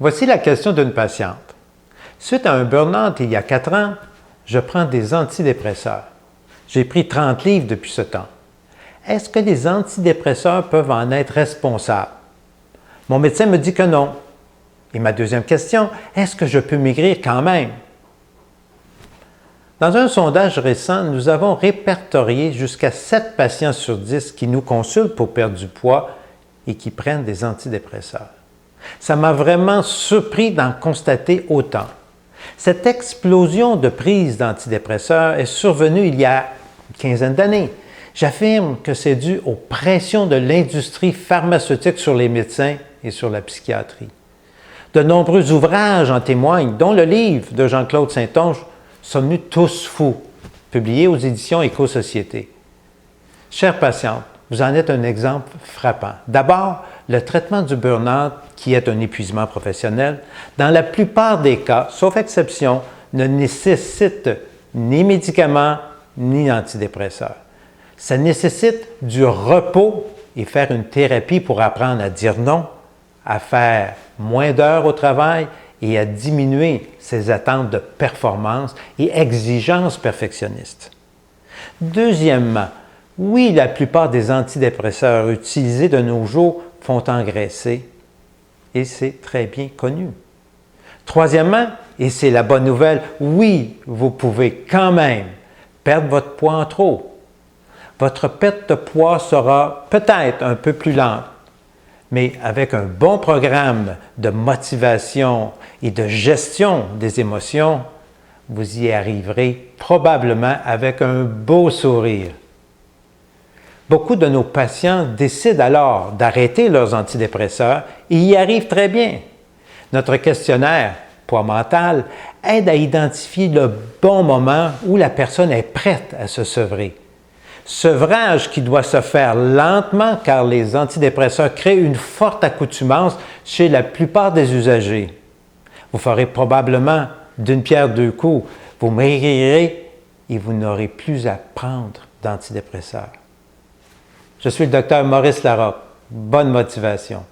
Voici la question d'une patiente. Suite à un burn-out il y a 4 ans, je prends des antidépresseurs. J'ai pris 30 livres depuis ce temps. Est-ce que les antidépresseurs peuvent en être responsables? Mon médecin me dit que non. Et ma deuxième question, est-ce que je peux maigrir quand même? Dans un sondage récent, nous avons répertorié jusqu'à 7 patients sur 10 qui nous consultent pour perdre du poids et qui prennent des antidépresseurs. Ça m'a vraiment surpris d'en constater autant. Cette explosion de prise d'antidépresseurs est survenue il y a une quinzaine d'années. J'affirme que c'est dû aux pressions de l'industrie pharmaceutique sur les médecins et sur la psychiatrie. De nombreux ouvrages en témoignent, dont le livre de Jean-Claude Saint-Onge, « Sommes-nous tous fous ?» publié aux éditions Éco-Société. Chère patiente, vous en êtes un exemple frappant. D'abord, le traitement du burn-out, qui est un épuisement professionnel, dans la plupart des cas, sauf exception, ne nécessite ni médicaments ni antidépresseurs. Ça nécessite du repos et faire une thérapie pour apprendre à dire non, à faire moins d'heures au travail et à diminuer ses attentes de performance et exigences perfectionnistes. Deuxièmement, oui, la plupart des antidépresseurs utilisés de nos jours font engraisser et c'est très bien connu. Troisièmement, et c'est la bonne nouvelle, oui, vous pouvez quand même perdre votre poids en trop. Votre perte de poids sera peut-être un peu plus lente, mais avec un bon programme de motivation et de gestion des émotions, vous y arriverez probablement avec un beau sourire. Beaucoup de nos patients décident alors d'arrêter leurs antidépresseurs et y arrivent très bien. Notre questionnaire Poids mental aide à identifier le bon moment où la personne est prête à se sevrer. Sevrage qui doit se faire lentement car les antidépresseurs créent une forte accoutumance chez la plupart des usagers. Vous ferez probablement d'une pierre deux coups. Vous maigrirez et vous n'aurez plus à prendre d'antidépresseurs. Je suis le docteur Maurice Larocque. Bonne motivation.